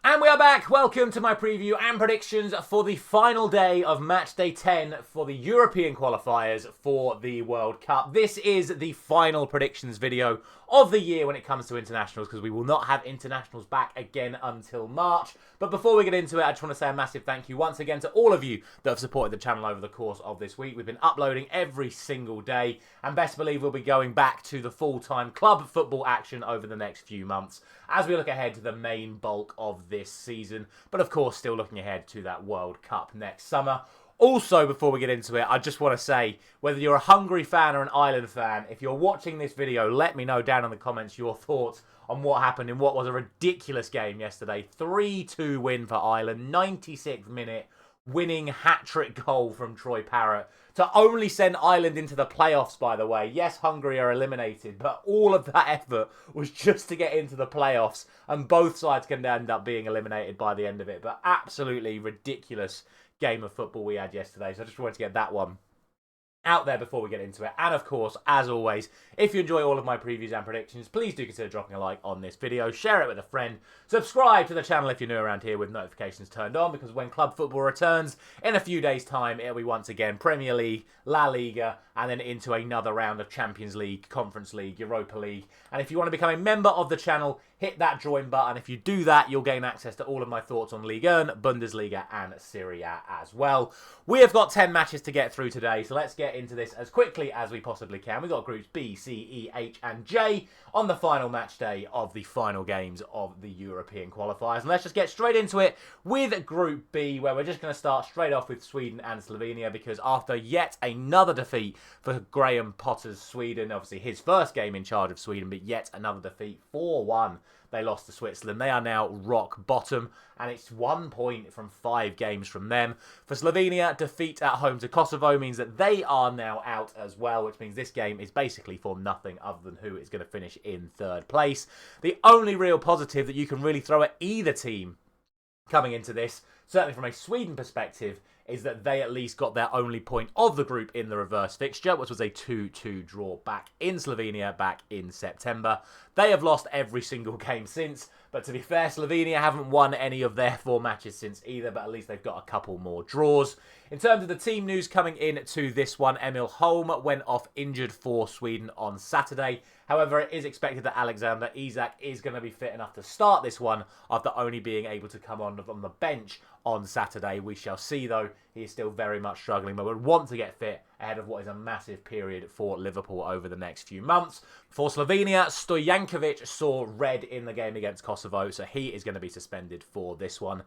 And we are back. Welcome to my preview and predictions for the final day of Matchday 10 for the European qualifiers for the World Cup. This is the final predictions video of the year when it comes to internationals, because we will not have internationals back again until March. But before we get into it, I just want to say a massive thank you once again to all of you that have supported the channel over the course of this week. We've been uploading every single day, and best believe we'll be going back to the full-time club football action over the next few months as we look ahead to the main bulk of this season, but of course still looking ahead to that World Cup next summer. Also, before we get into it, I just want to say, whether you're a Hungary fan or an Ireland fan, if you're watching this video, let me know down in the comments your thoughts on what happened in what was a ridiculous game yesterday. 3-2 win for Ireland, 96th minute, winning hat-trick goal from Troy Parrott to only send Ireland into the playoffs, by the way. Yes, Hungary are eliminated, but all of that effort was just to get into the playoffs, and both sides can end up being eliminated by the end of it. But absolutely ridiculous game of football we had yesterday, so I just wanted to get that one out there before we get into it. And of course, as always, if you enjoy all of my previews and predictions, please do consider dropping a like on this video, share it with a friend, subscribe to the channel if you're new around here with notifications turned on, because when club football returns in a few days' time, it'll be once again Premier League, La Liga, and then into another round of Champions League, Conference League, Europa League. And if you want to become a member of the channel, hit that join button. If you do that, you'll gain access to all of my thoughts on Ligue 1, Bundesliga, and Serie A as well. We have got 10 matches to get through today, so let's get into this as quickly as we possibly can. We've got groups B, C, E, H, and J on the final match day of the final games of the European qualifiers. And let's just get straight into it with Group B, where we're just going to start straight off with Sweden and Slovenia, because after yet another defeat for Graham Potter's Sweden, obviously his first game in charge of Sweden, but yet another defeat, 4-1. They lost to Switzerland. They are now rock bottom, and it's 1 point from 5 games from them. For Slovenia, defeat at home to Kosovo means that they are now out as well, which means this game is basically for nothing other than who is going to finish in third place. The only real positive that you can really throw at either team coming into this, certainly from a Sweden perspective, is that they at least got their only point of the group in the reverse fixture, which was a 2-2 draw back in Slovenia back in September. They have lost every single game since, but to be fair, Slovenia haven't won any of their 4 matches since either, but at least they've got a couple more draws. In terms of the team news coming in to this one, Emil Holm went off injured for Sweden on Saturday. However, it is expected that Alexander Isak is going to be fit enough to start this one after only being able to come on the bench on Saturday. We shall see, though. He is still very much struggling, but would want to get fit ahead of what is a massive period for Liverpool over the next few months. For Slovenia, Stojankovic saw red in the game against Kosovo, so he is going to be suspended for this one.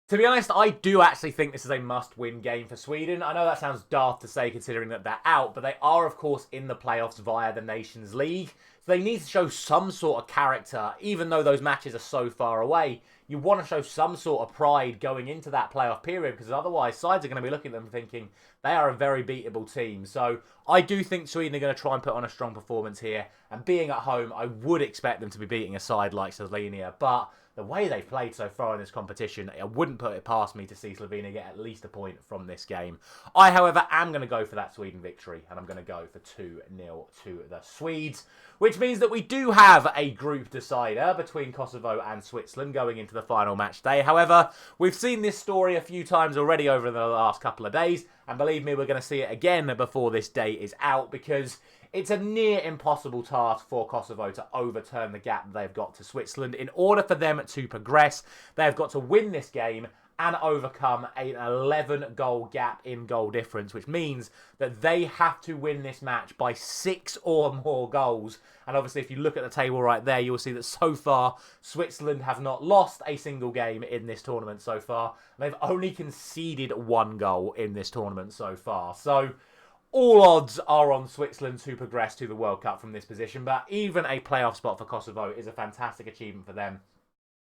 To be honest, I do actually think this is a must-win game for Sweden. I know that sounds daft to say considering that they're out, but they are, of course, in the playoffs via the Nations League. So they need to show some sort of character, even though those matches are so far away. You want to show some sort of pride going into that playoff period, because otherwise sides are going to be looking at them thinking they are a very beatable team. So I do think Sweden are going to try and put on a strong performance here. And being at home, I would expect them to be beating a side like Slovenia. But the way they've played so far in this competition, I wouldn't put it past me to see Slovenia get at least a point from this game. I, however, am going to go for that Sweden victory, and I'm going to go for 2-0 to the Swedes, which means that we do have a group decider between Kosovo and Switzerland going into the final match day. However, we've seen this story a few times already over the last couple of days, and believe me, we're going to see it again before this day is out, because it's a near impossible task for Kosovo to overturn the gap they've got to Switzerland. In order for them to progress, they've got to win this game and overcome an 11-goal gap in goal difference, which means that they have to win this match by 6 or more goals. And obviously, if you look at the table right there, you'll see that so far, Switzerland have not lost a single game in this tournament so far. They've only conceded 1 goal in this tournament so far. So all odds are on Switzerland to progress to the World Cup from this position, but even a playoff spot for Kosovo is a fantastic achievement for them,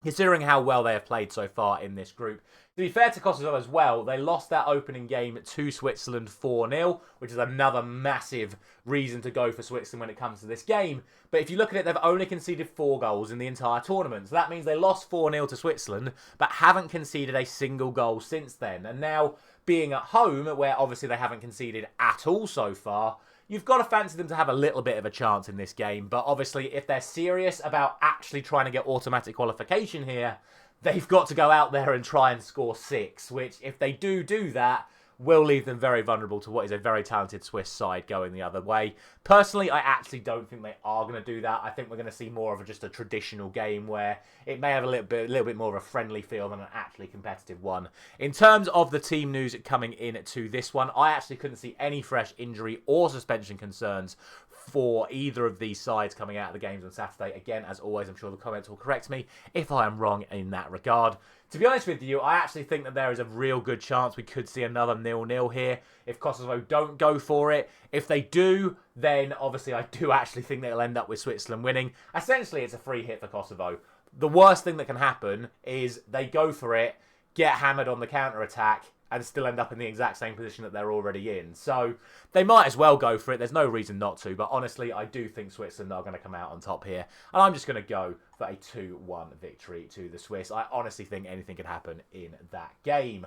considering how well they have played so far in this group. To be fair to Kosovo as well, they lost that opening game to Switzerland 4-0, which is another massive reason to go for Switzerland when it comes to this game. But if you look at it, they've only conceded 4 goals in the entire tournament. So that means they lost 4-0 to Switzerland, but haven't conceded a single goal since then. And now, being at home, where obviously they haven't conceded at all so far, you've got to fancy them to have a little bit of a chance in this game. But obviously, if they're serious about actually trying to get automatic qualification here, they've got to go out there and try and score 6, which if they do that, will leave them very vulnerable to what is a very talented Swiss side going the other way. Personally, I actually don't think they are going to do that. I think we're going to see more of just a traditional game where it may have a little bit more of a friendly feel than an actually competitive one. In terms of the team news coming in to this one, I actually couldn't see any fresh injury or suspension concerns for either of these sides coming out of the games on Saturday. Again, as always, I'm sure the comments will correct me if I am wrong in that regard. To be honest with you, I actually think that there is a real good chance we could see another 0-0 here if Kosovo don't go for it. If they do, then obviously I do actually think they'll end up with Switzerland winning. Essentially, it's a free hit for Kosovo. The worst thing that can happen is they go for it, get hammered on the counter-attack, and still end up in the exact same position that they're already in. So they might as well go for it. There's no reason not to. But honestly, I do think Switzerland are going to come out on top here. And I'm just going to go for a 2-1 victory to the Swiss. I honestly think anything could happen in that game.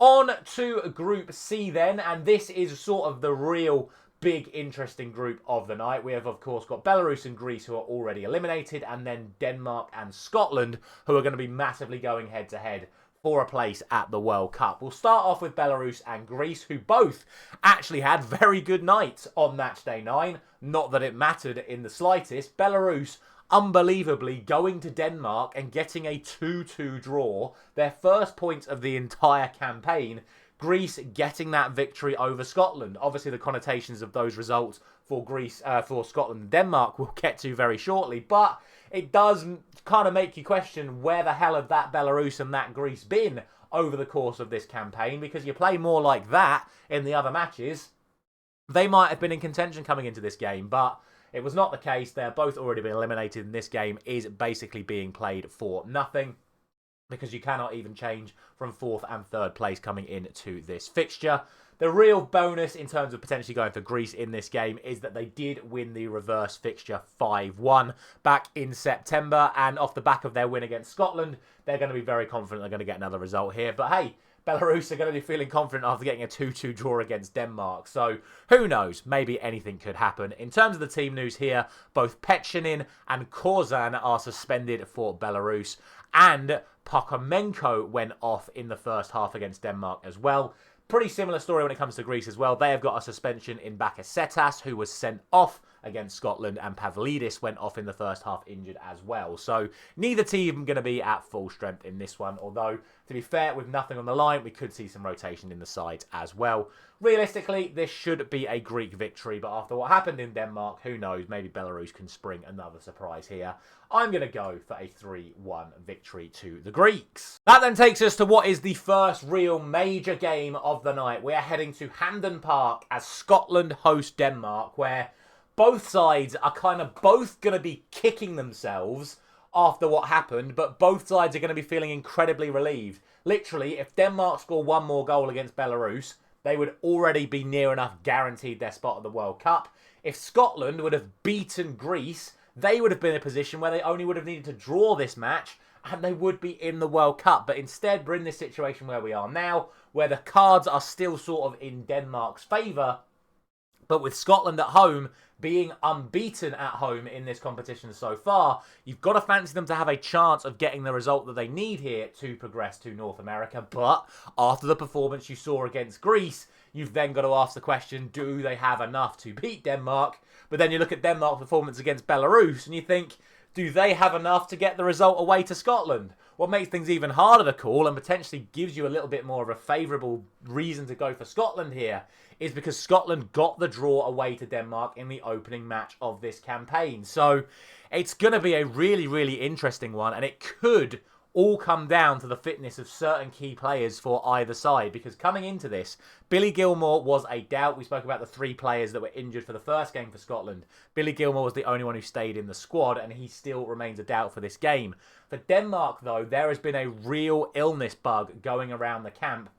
On to Group C then. And this is sort of the real big interesting group of the night. We have, of course, got Belarus and Greece, who are already eliminated. And then Denmark and Scotland, who are going to be massively going head-to-head for a place at the World Cup. We'll start off with Belarus and Greece, who both actually had very good nights on Matchday 9. Not that it mattered in the slightest. Belarus, unbelievably, going to Denmark and getting a 2-2 draw. Their first point of the entire campaign. Greece getting that victory over Scotland. Obviously, the connotations of those results for for Scotland and Denmark we'll get to very shortly. But it does kind of make you question where the hell have that Belarus and that Greece been over the course of this campaign, because you play more like that in the other matches. They might have been in contention coming into this game, but it was not the case. They're both already been eliminated, and this game is basically being played for nothing, because you cannot even change from 4th and 3rd place coming into this fixture. The real bonus in terms of potentially going for Greece in this game is that they did win the reverse fixture 5-1 back in September, and off the back of their win against Scotland, they're going to be very confident they're going to get another result here. But hey, Belarus are going to be feeling confident after getting a 2-2 draw against Denmark. So who knows? Maybe anything could happen. In terms of the team news here, both Pechenin and Korzan are suspended for Belarus, and Pokomenko went off in the first half against Denmark as well. Pretty similar story when it comes to Greece as well. They have got a suspension in Bakasetas, who was sent off against Scotland, and Pavlidis went off in the first half injured as well. So neither team going to be at full strength in this one, although to be fair, with nothing on the line, we could see some rotation in the sides as well. Realistically, this should be a Greek victory, but after what happened in Denmark, who knows, maybe Belarus can spring another surprise here. I'm going to go for a 3-1 victory to the Greeks. That then takes us to what is the first real major game of the night. We are heading to Hampden Park as Scotland host Denmark, where both sides are kind of both going to be kicking themselves after what happened, but both sides are going to be feeling incredibly relieved. Literally, if Denmark score one more goal against Belarus, they would already be near enough guaranteed their spot at the World Cup. If Scotland would have beaten Greece, they would have been in a position where they only would have needed to draw this match and they would be in the World Cup. But instead, we're in this situation where we are now, where the cards are still sort of in Denmark's favour, but with Scotland at home being unbeaten at home in this competition so far, you've got to fancy them to have a chance of getting the result that they need here to progress to North America. But after the performance you saw against Greece, you've then got to ask the question, do they have enough to beat Denmark? But then you look at Denmark's performance against Belarus and you think, do they have enough to get the result away to Scotland? What makes things even harder to call and potentially gives you a little bit more of a favourable reason to go for Scotland here is because Scotland got the draw away to Denmark in the opening match of this campaign. So it's going to be a really, really interesting one, and it could all come down to the fitness of certain key players for either side, because coming into this, Billy Gilmour was a doubt. We spoke about the 3 players that were injured for the first game for Scotland. Billy Gilmour was the only one who stayed in the squad, and he still remains a doubt for this game. For Denmark, though, there has been a real illness bug going around the camp.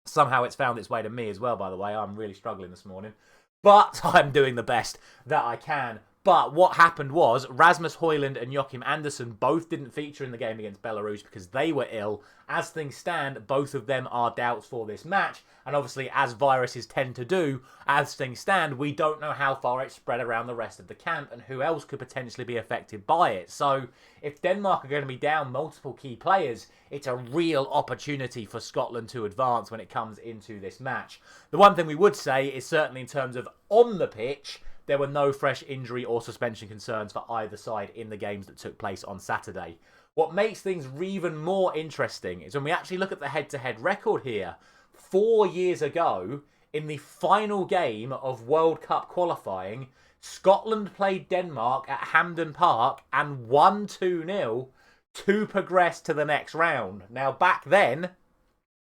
Somehow it's found its way to me as well, by the way. I'm really struggling this morning. But I'm doing the best that I can. But what happened was Rasmus Højlund and Joachim Andersen both didn't feature in the game against Belarus because they were ill. As things stand, both of them are doubts for this match. And obviously, as viruses tend to do, as things stand, we don't know how far it's spread around the rest of the camp and who else could potentially be affected by it. So if Denmark are going to be down multiple key players, it's a real opportunity for Scotland to advance when it comes into this match. The one thing we would say is certainly in terms of on the pitch, there were no fresh injury or suspension concerns for either side in the games that took place on Saturday. What makes things even more interesting is when we actually look at the head-to-head record here. 4 years ago, in the final game of World Cup qualifying, Scotland played Denmark at Hampden Park and won 2-0 to progress to the next round. Now, back then,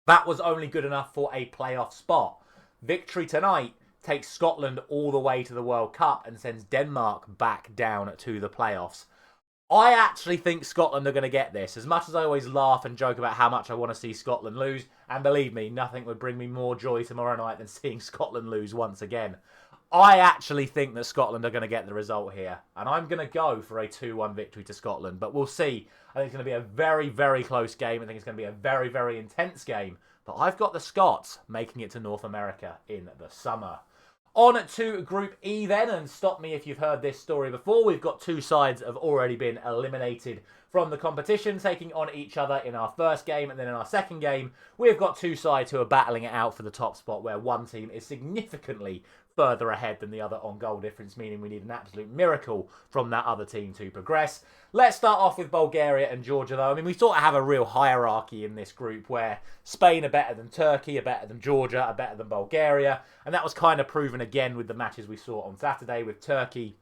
that was only good enough for a playoff spot. Victory tonight takes Scotland all the way to the World Cup and sends Denmark back down to the playoffs. I actually think Scotland are going to get this. As much as I always laugh and joke about how much I want to see Scotland lose, and believe me, nothing would bring me more joy tomorrow night than seeing Scotland lose once again. I actually think that Scotland are going to get the result here. And I'm going to go for a 2-1 victory to Scotland. But we'll see. I think it's going to be a very, very close game. I think it's going to be a very, very intense game. But I've got the Scots making it to North America in the summer. On to Group E then, and stop me if you've heard this story before. We've got two sides that have already been eliminated from the competition, taking on each other in our first game, and then in our second game, we've got two sides who are battling it out for the top spot, where one team is significantly further ahead than the other on goal difference, meaning we need an absolute miracle from that other team to progress. Let's start off with Bulgaria and Georgia, though. I mean, we sort of have a real hierarchy in this group where Spain are better than Turkey, are better than Georgia, are better than Bulgaria, and that was kind of proven again with the matches we saw on Saturday, with Turkey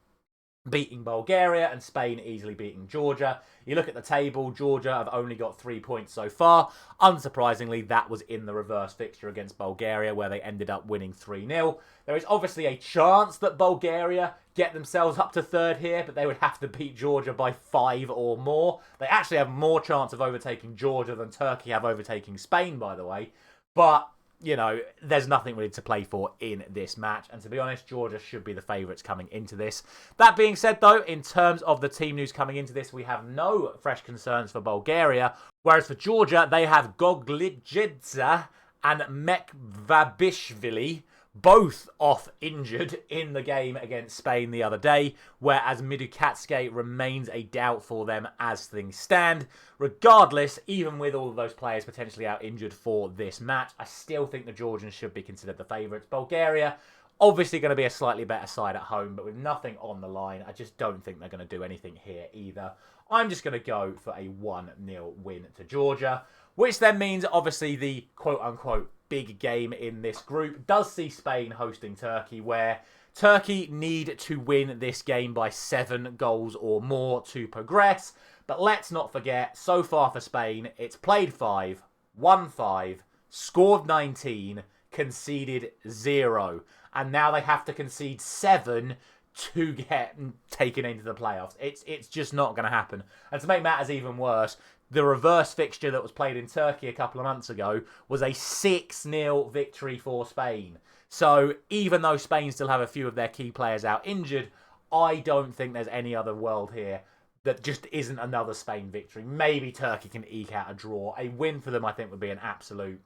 beating Bulgaria and Spain easily beating Georgia. You look at the table, Georgia have only got 3 points so far. Unsurprisingly, that was in the reverse fixture against Bulgaria where they ended up winning 3-0. There is obviously a chance that Bulgaria get themselves up to third here, but they would have to beat Georgia by 5 or more. They actually have more chance of overtaking Georgia than Turkey have overtaking Spain, by the way. But you know, there's nothing really to play for in this match. And to be honest, Georgia should be the favourites coming into this. That being said, though, in terms of the team news coming into this, we have no fresh concerns for Bulgaria. Whereas for Georgia, they have Goglidze and Mekvabishvili, both off injured in the game against Spain the other day, whereas Midukatske remains a doubt for them as things stand. Regardless, even with all of those players potentially out injured for this match, I still think the Georgians should be considered the favourites. Bulgaria, obviously going to be a slightly better side at home, but with nothing on the line, I just don't think they're going to do anything here either. I'm just going to go for a 1-0 win to Georgia, which then means obviously the quote-unquote big game in this group does see Spain hosting Turkey, where Turkey need to win this game by 7 goals or more to progress. But let's not forget, so far for Spain, it's played 5, won 5, scored 19, conceded 0. And now they have to concede 7 to get taken into the playoffs. It's just not going to happen. And to make matters even worse, the reverse fixture that was played in Turkey a couple of months ago was a 6-0 victory for Spain. So even though Spain still have a few of their key players out injured, I don't think there's any other world here that just isn't another Spain victory. Maybe Turkey can eke out a draw. A win for them, I think, would be an absolute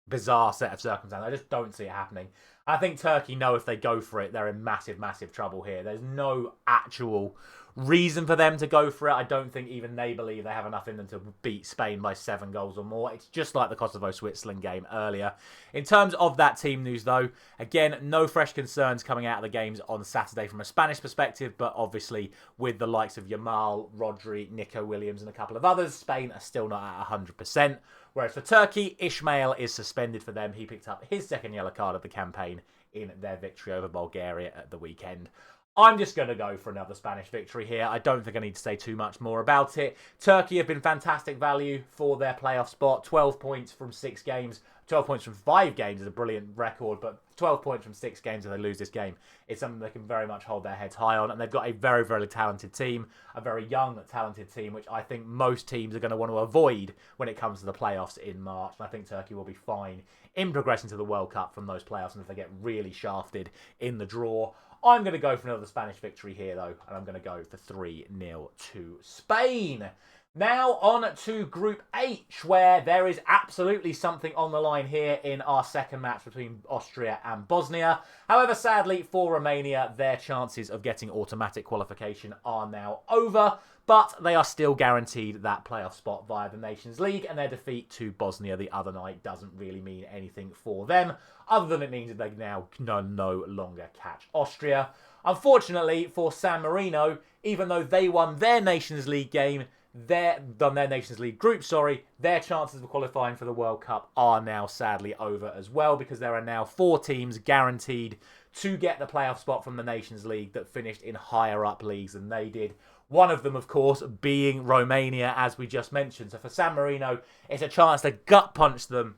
bizarre set of circumstances. I just don't see it happening. I think Turkey know if they go for it, they're in massive, massive trouble here. There's no actual reason for them to go for it. I don't think even they believe they have enough in them to beat Spain by 7 goals or more. It's just like the Kosovo-Switzerland game earlier. In terms of that team news, though, again, no fresh concerns coming out of the games on Saturday from a Spanish perspective, but obviously with the likes of Yamal, Rodri, Nico Williams and a couple of others, Spain are still not at 100%. Whereas for Turkey, Ismail is suspended for them. He picked up his second yellow card of the campaign in their victory over Bulgaria at the weekend. I'm just going to go for another Spanish victory here. I don't think I need to say too much more about it. Turkey have been fantastic value for their playoff spot. 12 points from 6 games. 12 points from 5 games is a brilliant record, but 12 points from 6 games if they lose this game, it's something they can very much hold their heads high on. And they've got a very, very talented team, a very young, talented team, which I think most teams are going to want to avoid when it comes to the playoffs in March. And I think Turkey will be fine in progressing to the World Cup from those playoffs. And if they get really shafted in the draw, I'm going to go for another Spanish victory here, though, and I'm going to go for 3-0 to Spain. Now on to Group H, where there is absolutely something on the line here in our second match between Austria and Bosnia. However, sadly for Romania, their chances of getting automatic qualification are now over, but they are still guaranteed that playoff spot via the Nations League, and their defeat to Bosnia the other night doesn't really mean anything for them, other than it means that they now no longer catch Austria. Unfortunately for San Marino, even though they won their Nations League game, their Nations League group, their chances of qualifying for the World Cup are now sadly over as well, because there are now 4 teams guaranteed to get the playoff spot from the Nations League that finished in higher up leagues than they did. One of them, of course, being Romania, as we just mentioned. So for San Marino, it's a chance to gut punch them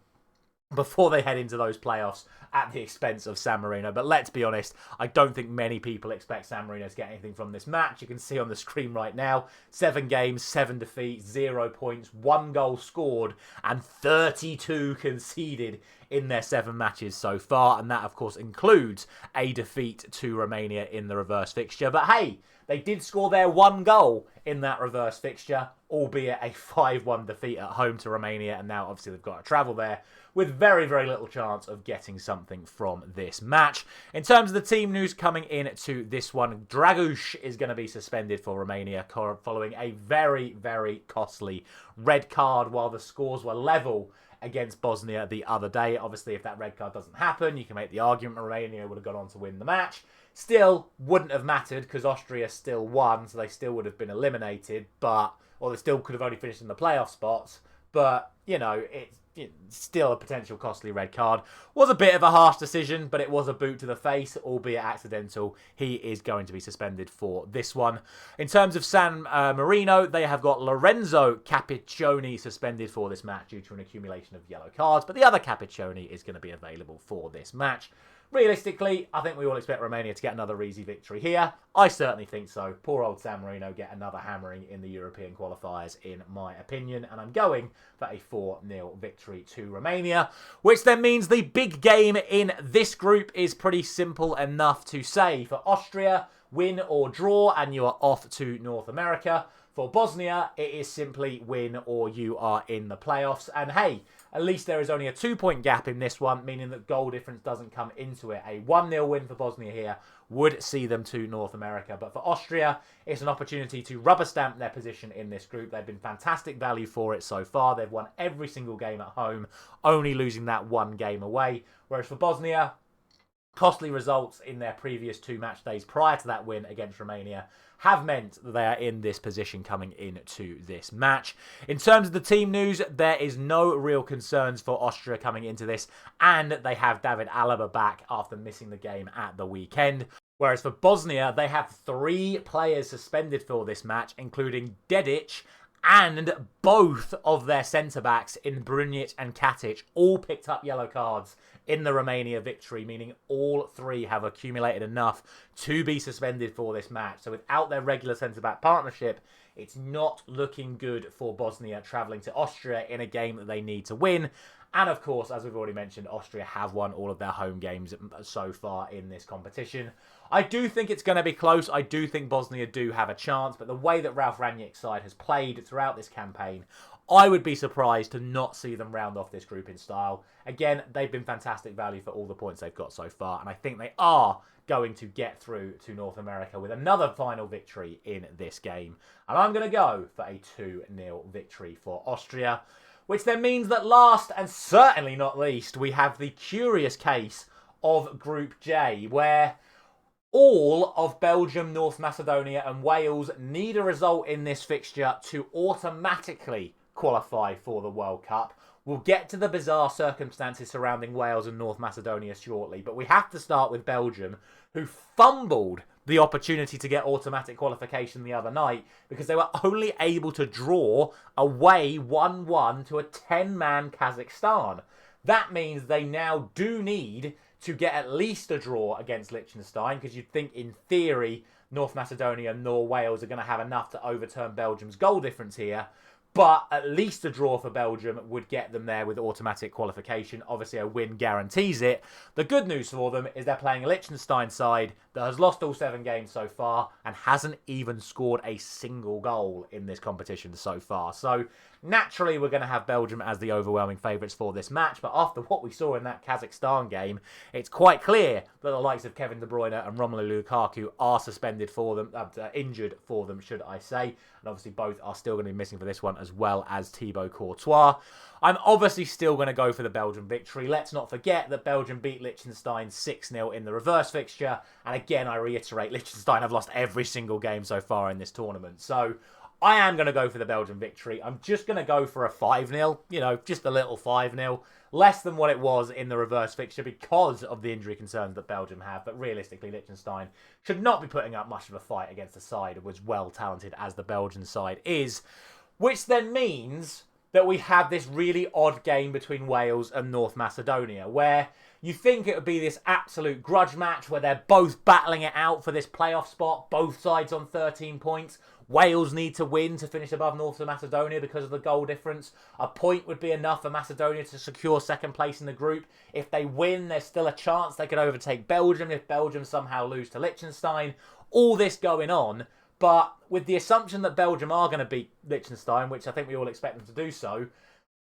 before they head into those playoffs at the expense of San Marino. But let's be honest, I don't think many people expect San Marino to get anything from this match. You can see on the screen right now, 7 games, 7 defeats, 0 points, 1 goal scored, and 32 conceded in their 7 matches so far. And that, of course, includes a defeat to Romania in the reverse fixture. But hey, they did score their 1 goal in that reverse fixture, albeit a 5-1 defeat at home to Romania. And now, obviously, they've got to travel there with very, very little chance of getting something from this match. In terms of the team news coming into this one, Dragush is going to be suspended for Romania following a very, very costly red card while the scores were level against Bosnia the other day. Obviously, if that red card doesn't happen, you can make the argument Romania would have gone on to win the match. Still, wouldn't have mattered because Austria still won, so they still would have been eliminated, or they still could have only finished in the playoff spots. But, you know, it's still a potential costly red card. Was a bit of a harsh decision, but it was a boot to the face, albeit accidental. He is going to be suspended for this one. In terms of San Marino, they have got Lorenzo Capiccioni suspended for this match due to an accumulation of yellow cards, but the other Capiccioni is going to be available for this match. Realistically, I think we all expect Romania to get another easy victory here. I certainly think so. Poor old San Marino get another hammering in the European qualifiers, in my opinion. And I'm going for a 4-0 victory to Romania, which then means the big game in this group is pretty simple enough to say. For Austria, win or draw, and you are off to North America. For Bosnia, it is simply win or you are in the playoffs. And hey, at least there is only a 2-point gap in this one, meaning that goal difference doesn't come into it. A 1-0 win for Bosnia here would see them to North America. But for Austria, it's an opportunity to rubber stamp their position in this group. They've been fantastic value for it so far. They've won every single game at home, only losing that 1 game away. Whereas for Bosnia, costly results in their previous 2 match days prior to that win against Romania have meant that they are in this position coming into this match. In terms of the team news, there is no real concerns for Austria coming into this, and they have David Alaba back after missing the game at the weekend. Whereas for Bosnia, they have 3 players suspended for this match, including Dedic and both of their centre-backs in Brunic and Katic all picked up yellow cards in the Romania victory, meaning all 3 have accumulated enough to be suspended for this match. So without their regular centre-back partnership, it's not looking good for Bosnia travelling to Austria in a game that they need to win. And of course, as we've already mentioned, Austria have won all of their home games so far in this competition. I do think it's going to be close. I do think Bosnia do have a chance, but the way that Ralf Rangnick's side has played throughout this campaign, I would be surprised to not see them round off this group in style. Again, they've been fantastic value for all the points they've got so far, and I think they are going to get through to North America with another final victory in this game. And I'm going to go for a 2-0 victory for Austria, which then means that last and certainly not least, we have the curious case of Group J, where all of Belgium, North Macedonia and Wales need a result in this fixture to automatically qualify for the World Cup. We'll get to the bizarre circumstances surrounding Wales and North Macedonia shortly, but we have to start with Belgium, who fumbled the opportunity to get automatic qualification the other night because they were only able to draw away 1-1 to a 10-man Kazakhstan. That means they now do need to get at least a draw against Liechtenstein, because you'd think in theory North Macedonia nor Wales are going to have enough to overturn Belgium's goal difference here. But at least a draw for Belgium would get them there with automatic qualification. Obviously, a win guarantees it. The good news for them is they're playing a Liechtenstein side that has lost all 7 games so far and hasn't even scored a single goal in this competition so far. So naturally, we're going to have Belgium as the overwhelming favourites for this match. But after what we saw in that Kazakhstan game, it's quite clear that the likes of Kevin De Bruyne and Romelu Lukaku are suspended for them, injured for them, should I say. And obviously, both are still going to be missing for this one, as well as Thibaut Courtois. I'm obviously still going to go for the Belgian victory. Let's not forget that Belgium beat Liechtenstein 6-0 in the reverse fixture. And again, I reiterate, Liechtenstein have lost every single game so far in this tournament. So I am going to go for the Belgian victory. I'm just going to go for a 5-0, you know, just a little 5-0. Less than what it was in the reverse fixture because of the injury concerns that Belgium have. But realistically, Liechtenstein should not be putting up much of a fight against a side as well talented as the Belgian side is. Which then means that we have this really odd game between Wales and North Macedonia, where you think it would be this absolute grudge match where they're both battling it out for this playoff spot, both sides on 13 points. Wales need to win to finish above North Macedonia because of the goal difference. A point would be enough for Macedonia to secure second place in the group. If they win, there's still a chance they could overtake Belgium if Belgium somehow lose to Liechtenstein. All this going on, but with the assumption that Belgium are going to beat Liechtenstein, which I think we all expect them to do so,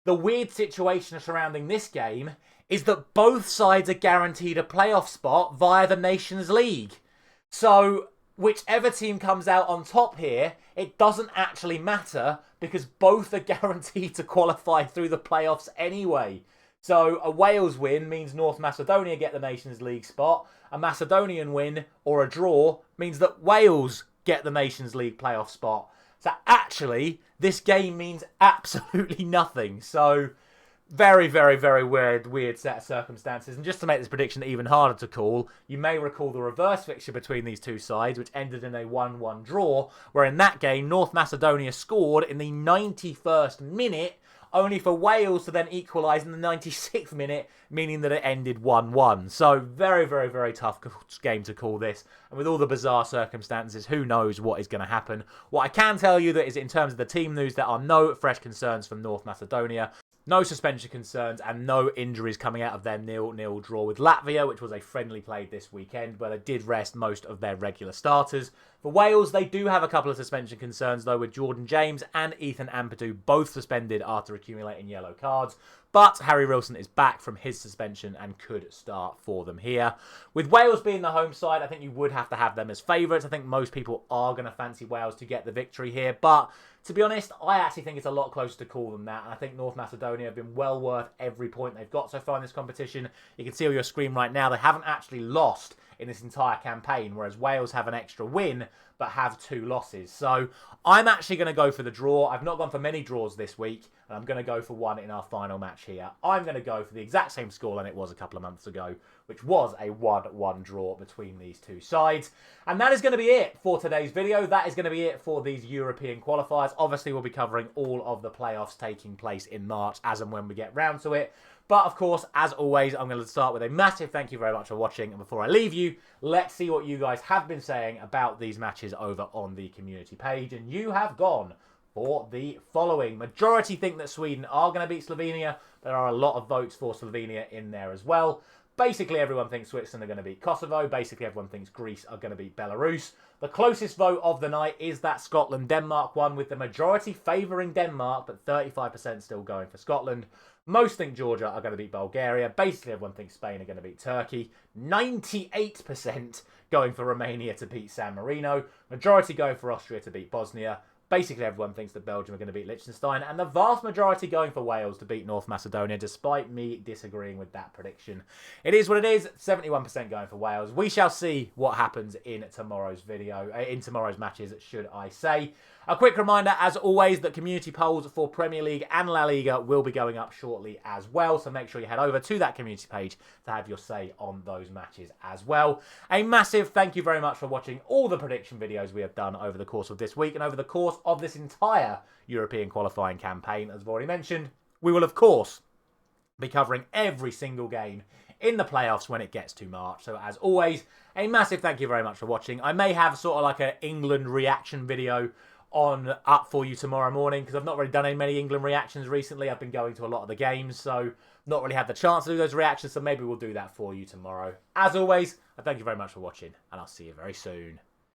the weird situation surrounding this game is that both sides are guaranteed a playoff spot via the Nations League. So whichever team comes out on top here, it doesn't actually matter because both are guaranteed to qualify through the playoffs anyway. So a Wales win means North Macedonia get the Nations League spot. A Macedonian win or a draw means that Wales get the Nations League playoff spot. So actually, this game means absolutely nothing. So very, very, very weird set of circumstances. And just to make this prediction even harder to call, you may recall the reverse fixture between these two sides, which ended in a 1-1 draw, where in that game, North Macedonia scored in the 91st minute, only for Wales to then equalise in the 96th minute, meaning that it ended 1-1. So very, very, very tough game to call this. And with all the bizarre circumstances, who knows what is going to happen. What I can tell you that is in terms of the team news, there are no fresh concerns from North Macedonia. No suspension concerns and no injuries coming out of their 0-0 draw with Latvia, which was a friendly played this weekend, where they did rest most of their regular starters. For Wales, they do have a couple of suspension concerns, though, with Jordan James and Ethan Ampadu both suspended after accumulating yellow cards. But Harry Rilson is back from his suspension and could start for them here. With Wales being the home side, I think you would have to have them as favourites. I think most people are going to fancy Wales to get the victory here. But to be honest, I actually think it's a lot closer to call than that. And I think North Macedonia have been well worth every point they've got so far in this competition. You can see on your screen right now, they haven't actually lost in this entire campaign, whereas Wales have an extra win but have 2 losses. So I'm actually going to go for the draw. I've not gone for many draws this week, and I'm going to go for one in our final match here. I'm going to go for the exact same scoreline it was a couple of months ago, which was a 1-1 draw between these two sides. And that is going to be it for today's video. That is going to be it for these European qualifiers. Obviously, we'll be covering all of the playoffs taking place in March as and when we get round to it. But of course, as always, I'm going to start with a massive thank you very much for watching. And before I leave you, let's see what you guys have been saying about these matches over on the community page. And you have gone for the following. Majority think that Sweden are going to beat Slovenia. There are a lot of votes for Slovenia in there as well. Basically, everyone thinks Switzerland are going to beat Kosovo. Basically, everyone thinks Greece are going to beat Belarus. The closest vote of the night is that Scotland-Denmark one, with the majority favouring Denmark, but 35% still going for Scotland. Most think Georgia are going to beat Bulgaria. Basically, everyone thinks Spain are going to beat Turkey. 98% going for Romania to beat San Marino. Majority going for Austria to beat Bosnia. Basically, everyone thinks that Belgium are going to beat Liechtenstein, and the vast majority going for Wales to beat North Macedonia, despite me disagreeing with that prediction. It is what it is, 71% going for Wales. We shall see what happens in tomorrow's video, in tomorrow's matches, should I say. A quick reminder, as always, that community polls for Premier League and La Liga will be going up shortly as well, so make sure you head over to that community page to have your say on those matches as well. A massive thank you very much for watching all the prediction videos we have done over the course of this week and over the course of this entire European qualifying campaign. As I've already mentioned, we will, of course, be covering every single game in the playoffs when it gets to March. So as always, a massive thank you very much for watching. I may have sort of like an England reaction video up for you tomorrow morning, because I've not really done many England reactions recently. I've been going to a lot of the games, so not really had the chance to do those reactions, so maybe we'll do that for you tomorrow. As always, I thank you very much for watching, and I'll see you very soon.